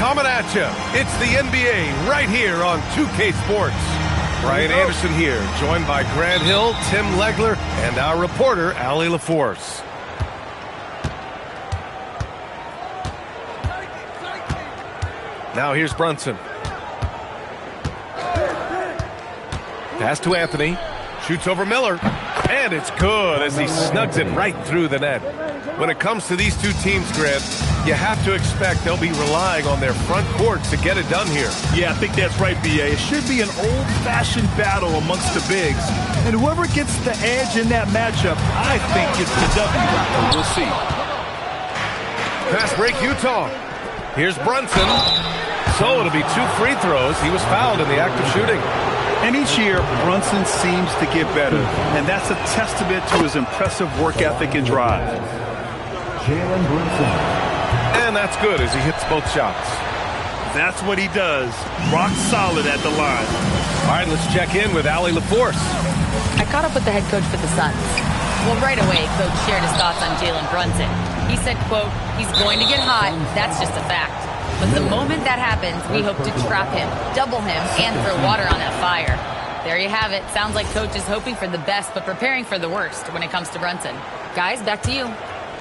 coming at you. It's the NBA right here on 2K Sports. Brian Anderson here, joined by Grant Hill, Tim Legler, and our reporter, Allie LaForce. Now here's Brunson. Pass to Anthony. Shoots over Miller. And it's good as he snugs it right through the net. When it comes to these two teams, Grant, you have to expect they'll be relying on their front court to get it done here. Yeah, I think that's right, B.A. It should be an old-fashioned battle amongst the bigs. And whoever gets the edge in that matchup, I think gets the W. We'll see. Fast break, Utah. Here's Brunson. So it'll be 2 free throws. He was fouled in the act of shooting. And each year, Brunson seems to get better. And that's a testament to his impressive work ethic and drive. Jalen Brunson. And that's good as he hits both shots. That's what he does. Rock solid at the line. All right, let's check in with Allie LaForce. I caught up with the head coach for the Suns. Well, right away, Coach shared his thoughts on Jalen Brunson. He said, quote, he's going to get hot. That's just a fact. But the moment that happens, we hope to trap him, double him, and throw water on that fire. There you have it. Sounds like Coach is hoping for the best, but preparing for the worst when it comes to Brunson. Guys, back to you.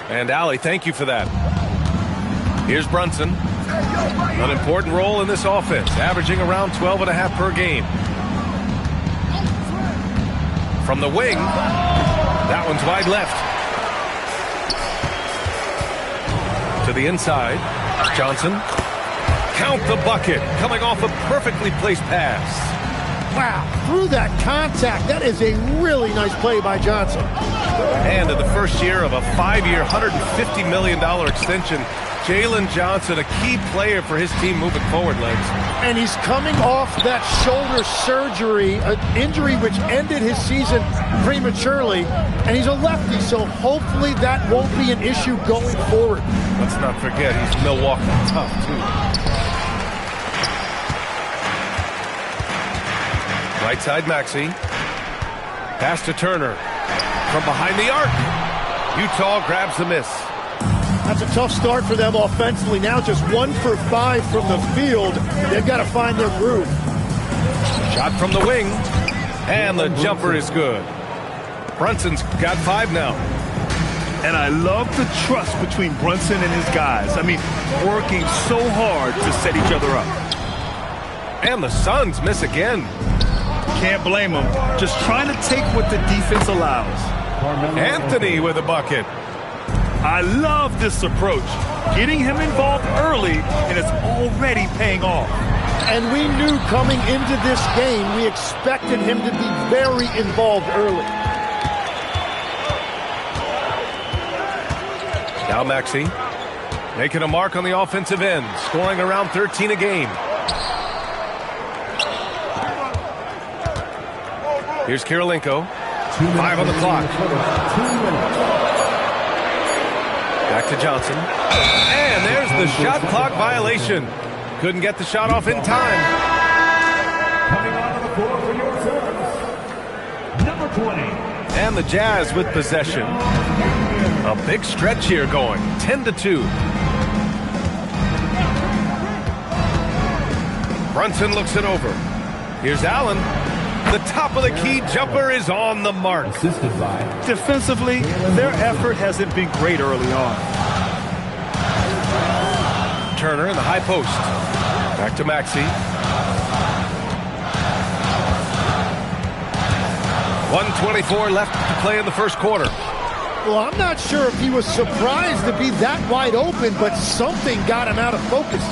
And Allie, thank you for that. Here's Brunson. An important role in this offense, averaging around 12.5 per game. From the wing, that one's wide left. To the inside, Johnson. Count the bucket, coming off a perfectly placed pass. Wow, through that contact, that is a really nice play by Johnson. And in the first year of a 5-year, $150 million extension, Jalen Johnson, a key player for his team moving forward, Legs. And he's coming off that shoulder surgery, an injury which ended his season prematurely, and he's a lefty, so hopefully that won't be an issue going forward. Let's not forget, he's Milwaukee tough, too. Right side, Maxey. Pass to Turner. From behind the arc. Utah grabs the miss. That's a tough start for them offensively. Now just 1 for 5 from the field. They've got to find their groove. Shot from the wing. And the jumper is good. Brunson's got 5 now. And I love the trust between Brunson and his guys. I mean, working so hard to set each other up. And the Suns miss again. Can't blame him. Just trying to take what the defense allows. Anthony with a bucket. I love this approach. Getting him involved early, and it's already paying off. And we knew coming into this game, we expected him to be very involved early. Now Maxey making a mark on the offensive end, scoring around 13 a game. Here's Kirilenko. 5 on the clock. Back to Johnson. And there's the shot clock violation. Couldn't get the shot off in time. Coming onto the floor for your service, number 20. And the Jazz with possession. A big stretch here going. 10-2. Brunson looks it over. Here's Allen. The top of the key jumper is on the mark. Assisted by. Defensively, their effort hasn't been great early on. Turner in the high post. Back to Maxey. 1:24 left to play in the first quarter. Well, I'm not sure if he was surprised to be that wide open, but something got him out of focus.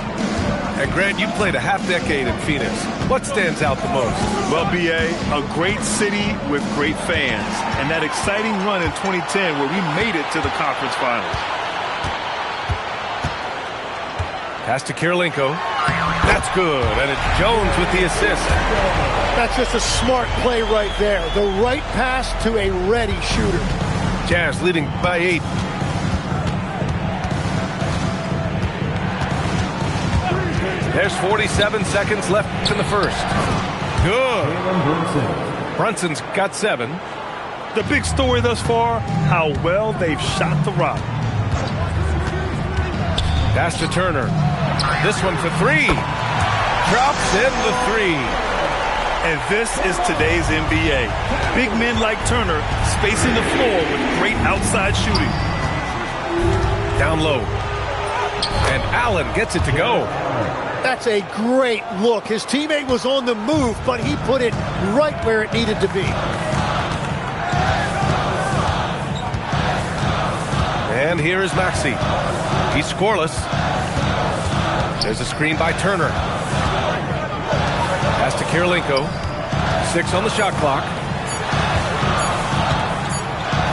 And Grant, you played a half-decade in Phoenix. What stands out the most? Well, B.A., a great city with great fans. And that exciting run in 2010 where we made it to the conference finals. Pass to Kirilenko. That's good. And it's Jones with the assist. That's just a smart play right there. The right pass to a ready shooter. Jazz leading by 8. There's 47 seconds left in the first. Good. Brunson's got 7. The big story thus far, how well they've shot the rock. Pass to Turner. This one for three. Drops in the three. And this is today's NBA. Big men like Turner spacing the floor with great outside shooting. Down low. And Allen gets it to go. That's a great look. His teammate was on the move, but he put it right where it needed to be. And here is Maxey. He's scoreless. There's a screen by Turner. Pass to Kirilenko. 6 on the shot clock.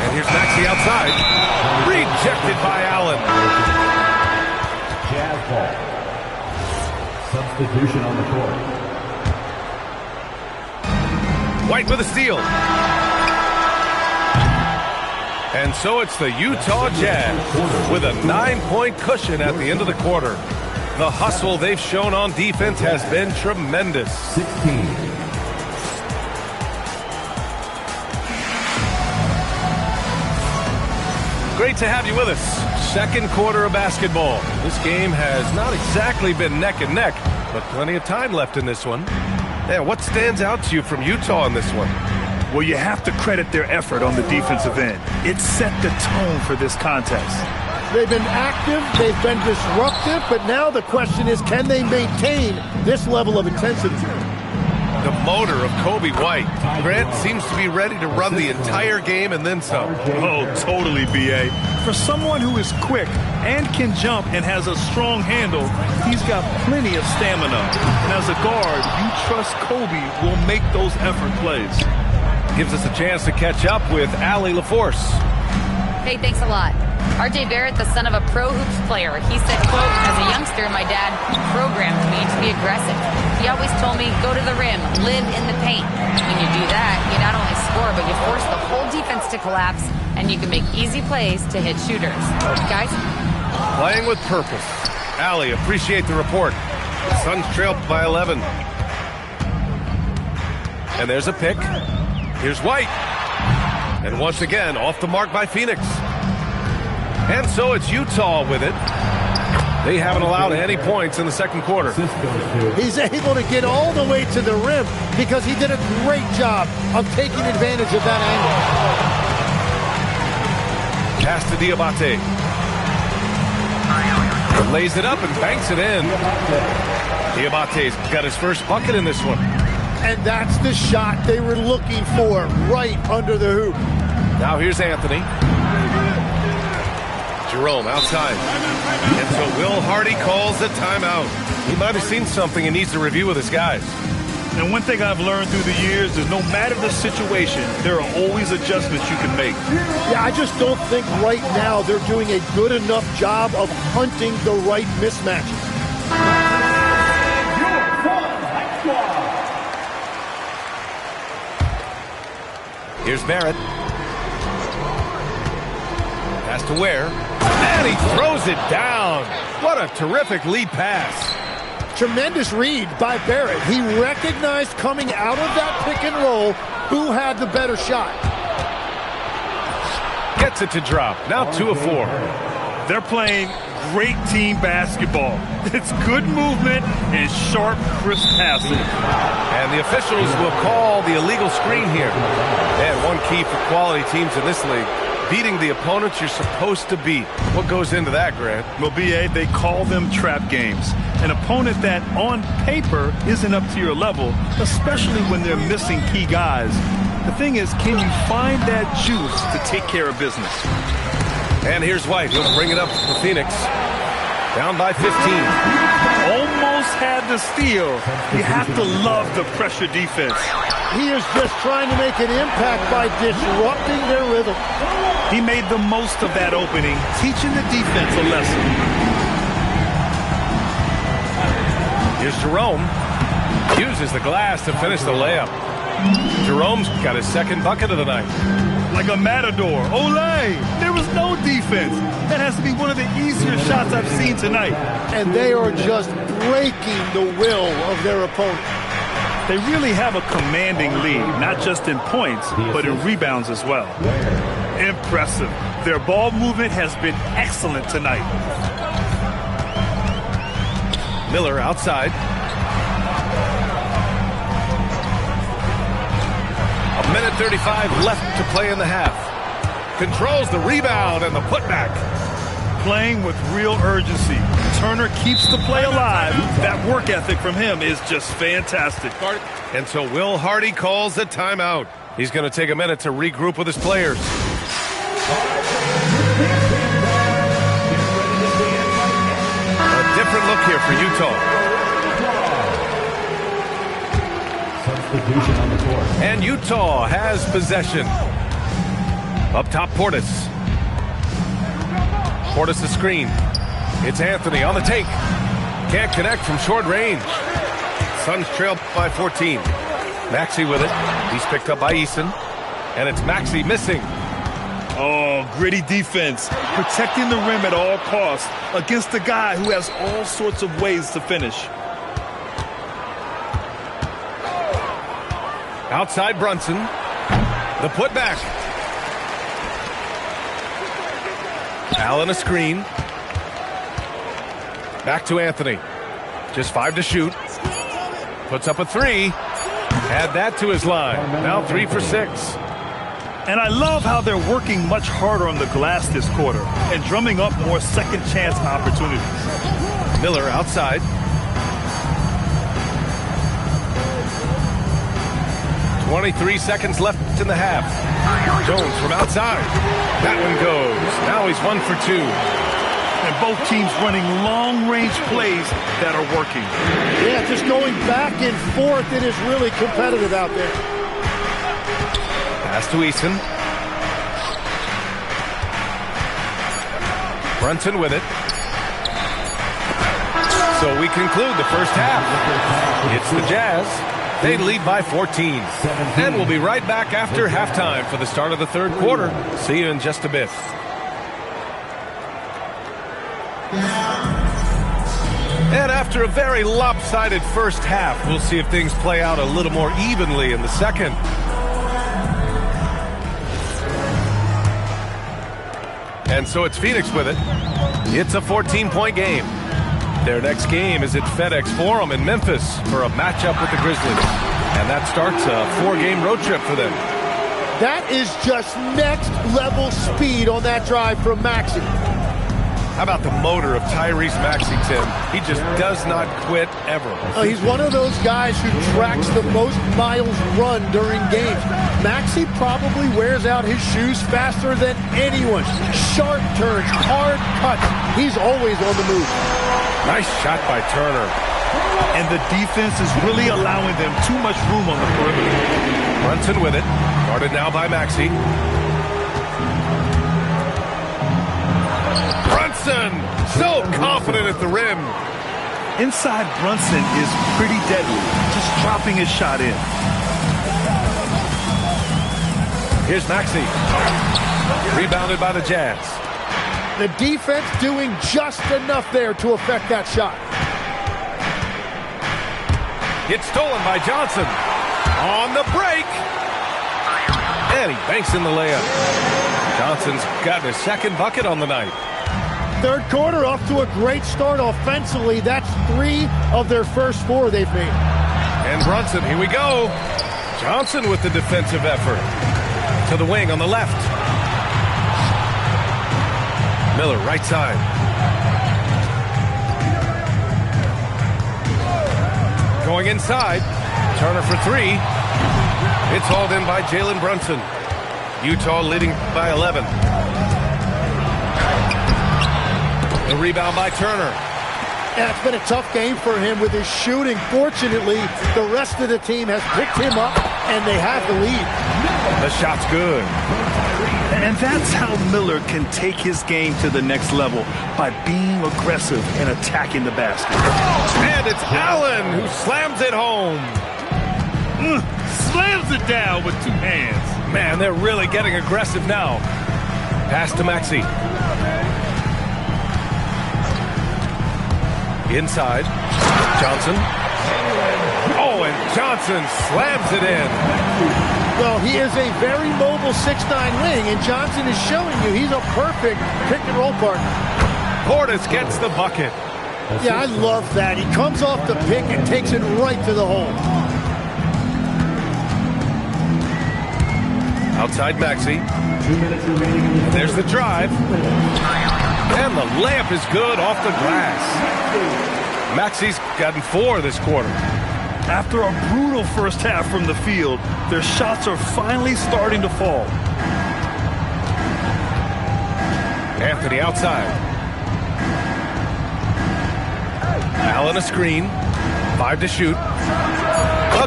And here's Maxey outside. Rejected by Allen. Jazz ball. Substitution on the court. White with a steal. And so it's the Utah Jazz with a 9-point cushion at the end of the quarter. The hustle they've shown on defense has been tremendous. 16. Great to have you with us. Second quarter of basketball. This game has not exactly been neck and neck, but plenty of time left in this one. Yeah, what stands out to you from Utah in this one? Well, you have to credit their effort on the defensive end. It set the tone for this contest. They've been active, they've been disruptive, but now the question is, can they maintain this level of intensity? The motor of Coby White. Grant seems to be ready to run the entire game and then some. Oh, totally, B.A. For someone who is quick and can jump and has a strong handle, he's got plenty of stamina. And as a guard, you trust Coby will make those effort plays. Gives us a chance to catch up with Allie LaForce. Hey, thanks a lot. R.J. Barrett, the son of a pro hoops player, he said, quote, as a youngster, my dad programmed me to be aggressive. He always told me, go to the rim, live in the paint. When you do that, you not only score, but you force the whole defense to collapse, and you can make easy plays to hit shooters. Guys? Playing with purpose. Allie, appreciate the report. Suns trailed by 11. And there's a pick. Here's White. And once again, off the mark by Phoenix. And so it's Utah with it. They haven't allowed any points in the second quarter. He's able to get all the way to the rim because he did a great job of taking advantage of that angle. Pass to Diabate. Lays it up and banks it in. Diabate's got his first bucket in this one. And that's the shot they were looking for, right under the hoop. Now here's Anthony. Jerome outside. And so Will Hardy calls the timeout. He might have seen something and needs to review with his guys. And one thing I've learned through the years is no matter the situation, there are always adjustments you can make. Yeah, I just don't think right now they're doing a good enough job of hunting the right mismatches. Here's Barrett. Pass to Ware. And he throws it down. What a terrific lead pass. Tremendous read by Barrett. He recognized coming out of that pick and roll who had the better shot. Gets it to drop. Now 2 of 4. They're playing great team basketball. It's good movement and sharp, crisp passing. And the officials will call the illegal screen here. And one key for quality teams in this league, beating the opponents you're supposed to beat. What goes into that, Grant? Well, B.A., they call them trap games. An opponent that, on paper, isn't up to your level, especially when they're missing key guys. The thing is, can you find that juice to take care of business? And here's White. He'll bring it up for Phoenix. Down by 15. Almost had the steal. You have to love the pressure defense. He is just trying to make an impact by disrupting their rhythm. He made the most of that opening, teaching the defense a lesson. Here's Jerome. Uses the glass to finish the layup. Jerome's got his second bucket of the night. Like a matador. Olay! There was no defense. That has to be one of the easier shots I've seen tonight. And they are just breaking the will of their opponent. They really have a commanding lead, not just in points, but in rebounds as well. Impressive. Their ball movement has been excellent tonight. Miller outside. A minute 35 left to play in the half. Controls the rebound and the putback. Playing with real urgency. Turner keeps the play alive. That work ethic from him is just fantastic. And so Will Hardy calls the timeout. He's going to take a minute to regroup with his players. A different look here for Utah. Substitution on the court. And Utah has possession. Up top, Portis. Portis the screen. It's Anthony on the take. Can't connect from short range. Suns trail by 14. Maxey with it. He's picked up by Eason. And it's Maxey missing. Oh, gritty defense. Protecting the rim at all costs against a guy who has all sorts of ways to finish. Outside Brunson. The putback. Allen a screen. Back to Anthony. Just 5 to shoot. Puts up a 3. Add that to his line. Now 3 for 6. And I love how they're working much harder on the glass this quarter and drumming up more second chance opportunities. Miller outside. .23 seconds left in the half. Jones from outside. That one goes. Now he's 1 for 2. And both teams running long-range plays that are working. Yeah, just going back and forth. It is really competitive out there. Pass to Eason. Brunson with it. So we conclude the first half. It's the Jazz. They lead by 14. And we'll be right back after halftime for the start of the third quarter. See you in just a bit. And after a very lopsided first half, we'll see if things play out a little more evenly in the second. And so it's Phoenix with it. It's a 14-point game. Their next game is at FedEx Forum in Memphis for a matchup with the Grizzlies. And that starts a 4-game road trip for them. That is just next-level speed on that drive from Maxey. How about the motor of Tyrese Maxey, Tim? He just does not quit ever. He's one of those guys who tracks the most miles run during games. Maxey probably wears out his shoes faster than anyone. Sharp turns, hard cuts. He's always on the move. Nice shot by Turner. And the defense is really allowing them too much room on the perimeter. Brunson with it. Guarded now by Maxey. Brunson, so confident at the rim. Inside Brunson is pretty deadly, just dropping his shot in. Here's Maxey. Rebounded by the Jazz. The defense doing just enough there to affect that shot. It's stolen by Johnson. On the break. And he banks in the layup. Johnson's gotten his second bucket on the night. Third quarter off to a great start offensively. That's 3 of their first 4 they've made. And Brunson, here we go. Johnson with the defensive effort. To the wing on the left. Miller, right side. Going inside. Turner for 3. It's hauled in by Jalen Brunson. Utah leading by 11. The rebound by Turner. Yeah, it's been a tough game for him with his shooting. Fortunately, the rest of the team has picked him up, and they have the lead. The shot's good. And that's how Miller can take his game to the next level, by being aggressive and attacking the basket. And it's Allen who slams it home. Slams it down with 2 hands. Man, they're really getting aggressive now. Pass to Maxey. Inside. Johnson. Oh, and Johnson slams it in. Well, he is a very mobile 6'9" wing, and Johnson is showing you he's a perfect pick-and-roll partner. Portis gets the bucket. Yeah, I love that. He comes off the pick and takes it right to the hole. Outside Maxey. There's the drive. And the layup is good off the glass. Maxey's gotten 4 this quarter. After a brutal first half from the field, their shots are finally starting to fall. Anthony outside. Allen a screen. 5 to shoot.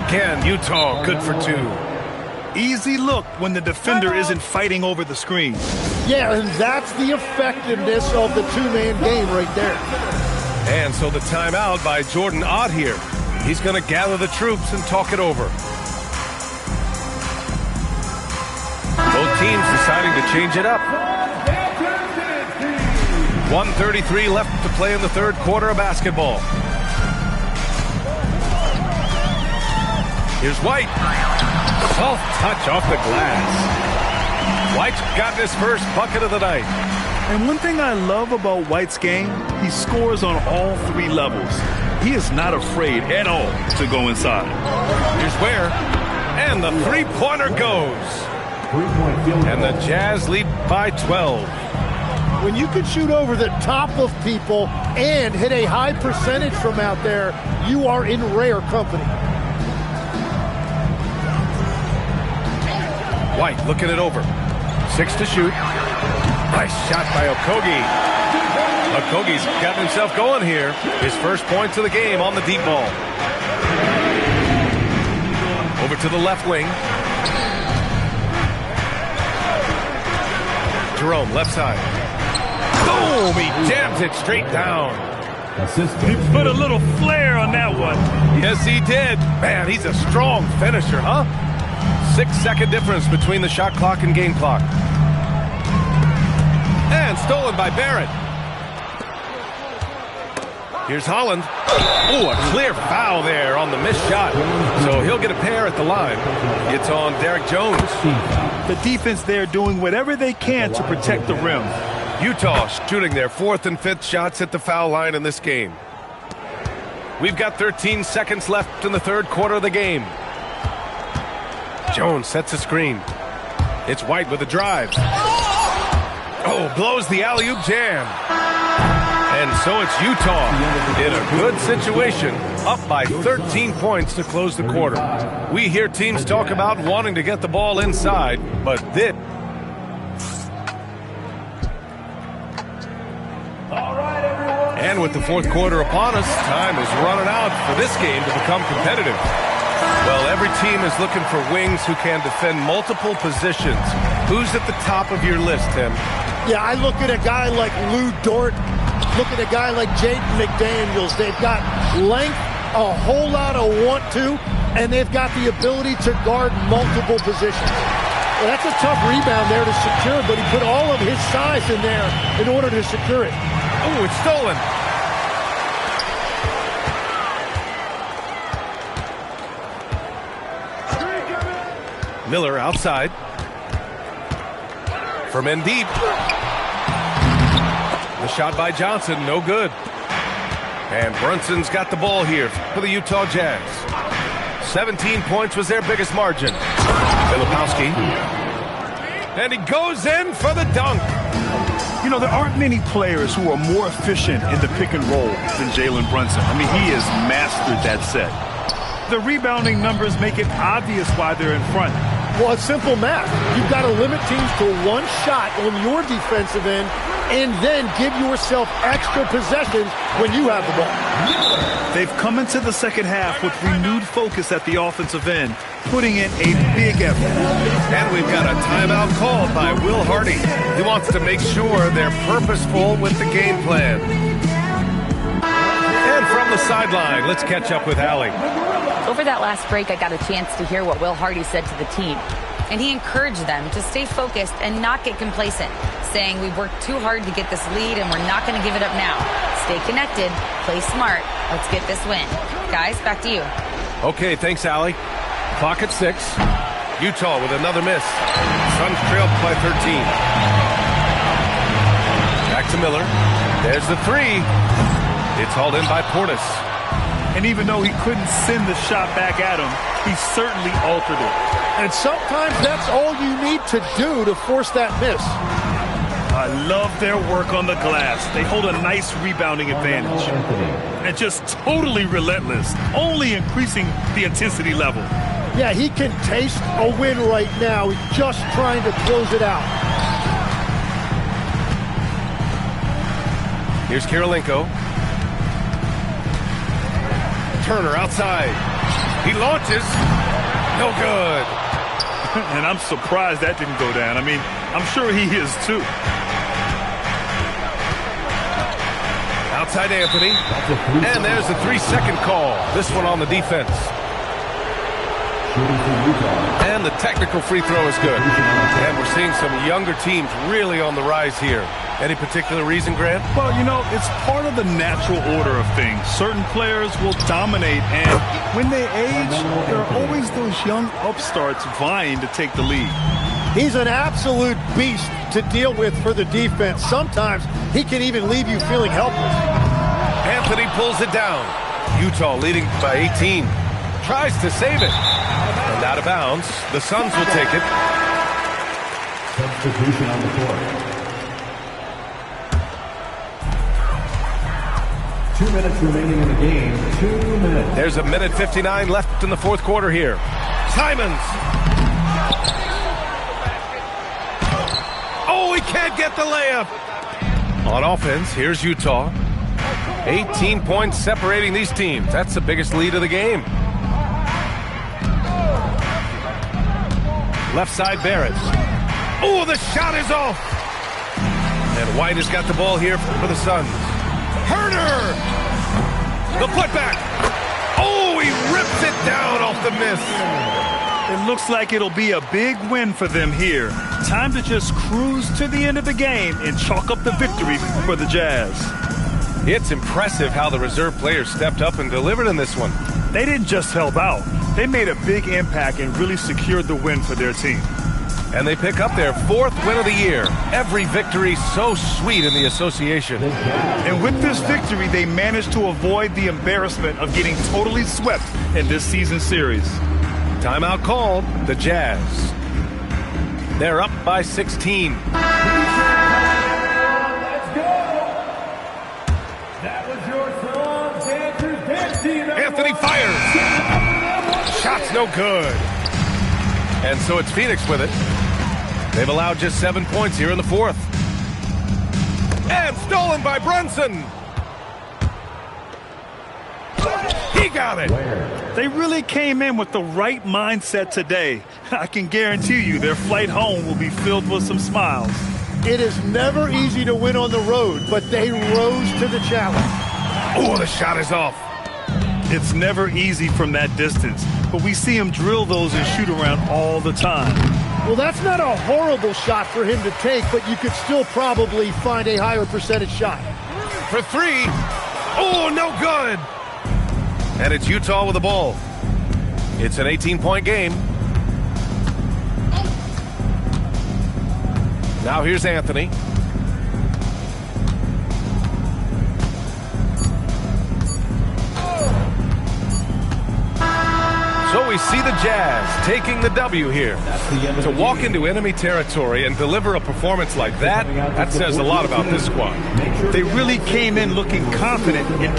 Again, Utah good for 2. Easy look when the defender isn't fighting over the screen. Yeah, and that's the effectiveness of the two-man game right there. And so the timeout by Jordan Ott here. He's going to gather the troops and talk it over. Both teams deciding to change it up. 1:33 left to play in the third quarter of basketball. Here's White. Soft touch off the glass. White's gotten his first bucket of the night. And one thing I love about White's game, he scores on all 3 levels. He is not afraid at all to go inside. Here's Ware. And the three-pointer goes. And the Jazz lead by 12. When you can shoot over the top of people and hit a high percentage from out there, you are in rare company. White looking it over. 6 to shoot. Nice shot by Okogie. Okogie's gotten himself going here. His first points of the game on the deep ball. Over to the left wing. Jerome, left side. Boom! He jams it straight down. He put a little flair on that one. Yes, he did. Man, he's a strong finisher, huh? 6-second difference between the shot clock and game clock. And stolen by Barrett. Here's Holland. Oh, a clear foul there on the missed shot. So he'll get a pair at the line. It's on Derek Jones. The defense there doing whatever they can to protect the rim. Utah shooting their 4th and 5th shots at the foul line in this game. We've got 13 seconds left in the third quarter of the game. Jones sets a screen. It's White with a drive. Oh, blows the alley-oop jam. And so it's Utah in a good situation, up by 13 points to close the quarter. We hear teams talk about wanting to get the ball inside, but this... And with the fourth quarter upon us, time is running out for this game to become competitive. Well, every team is looking for wings who can defend multiple positions. Who's at the top of your list, Tim? Yeah, I look at a guy like Lou Dort, look at a guy like Jaden McDaniels. They've got length, a whole lot of want to, and they've got the ability to guard multiple positions. Well, that's a tough rebound there to secure, but he put all of his size in there in order to secure it. Oh, it's stolen. Miller outside. From Embiid. The shot by Johnson, no good. And Brunson's got the ball here for the Utah Jazz. 17 points was their biggest margin. Filipowski. And he goes in for the dunk. You know, there aren't many players who are more efficient in the pick and roll than Jalen Brunson. I mean, he has mastered that set. The rebounding numbers make it obvious why they're in front. Well, it's simple math. You've got to limit teams to one shot on your defensive end and then give yourself extra possessions when you have the ball. They've come into the second half with renewed focus at the offensive end, putting in a big effort. And we've got a timeout called by Will Hardy. He wants to make sure they're purposeful with the game plan. And from the sideline, let's catch up with Allie. Over that last break, I got a chance to hear what Will Hardy said to the team. And he encouraged them to stay focused and not get complacent, saying we worked too hard to get this lead and we're not going to give it up now. Stay connected, play smart, let's get this win. Guys, back to you. Okay, thanks, Allie. Clock at 6. Utah with another miss. Suns trailed by 13. Back to Miller. There's the 3. It's hauled in by Portis. And even though he couldn't send the shot back at him, he certainly altered it. And sometimes that's all you need to do to force that miss. I love their work on the glass. They hold a nice rebounding advantage. And just totally relentless, only increasing the intensity level. Yeah, he can taste a win right now. He's just trying to close it out. Here's Kirilenko. Turner outside. He launches. No good. And I'm surprised that didn't go down. I mean, I'm sure he is too. Outside Anthony. And there's a 3-second call. This one on the defense. And the technical free throw is good. And we're seeing some younger teams really on the rise here. Any particular reason, Grant? Well, you know, it's part of the natural order of things. Certain players will dominate, and when they age, there are always those young upstarts vying to take the lead. He's an absolute beast to deal with for the defense. Sometimes he can even leave you feeling helpless. Anthony pulls it down. Utah leading by 18. Tries to save it. And out of bounds. The Suns will take it. Substitution on the court. 2 minutes remaining in the game. 2 minutes. There's a minute 59 left in the fourth quarter here. Simons. Oh, he can't get the layup. On offense, here's Utah. 18 points separating these teams. That's the biggest lead of the game. Left side, Barrett. Oh, the shot is off. And White has got the ball here for the Suns. Herder! The putback. Oh, he rips it down off the miss. It looks like it'll be a big win for them here. Time to just cruise to the end of the game and chalk up the victory for the Jazz. It's impressive how the reserve players stepped up and delivered in this one. They didn't just help out. They made a big impact and really secured the win for their team. And they pick up their 4th win of the year. Every victory so sweet in the association. And with this victory, they managed to avoid the embarrassment of getting totally swept in this season series. Timeout called, the Jazz. They're up by 16. Let's go. That was your Suns Dancers Dance Team. Anthony fires. Shot's no good. And so it's Phoenix with it. They've allowed just 7 points here in the fourth. And stolen by Brunson. He got it. They really came in with the right mindset today. I can guarantee you their flight home will be filled with some smiles. It is never easy to win on the road, but they rose to the challenge. Oh, the shot is off. It's never easy from that distance, but we see him drill those and shoot around all the time. Well, that's not a horrible shot for him to take, but you could still probably find a higher percentage shot. For 3. Oh, no good. And it's Utah with the ball. It's an 18-point game. Now here's Anthony. So we see the Jazz taking the W here. To walk into enemy territory and deliver a performance like that, that says a lot about this squad. They really came in looking confident and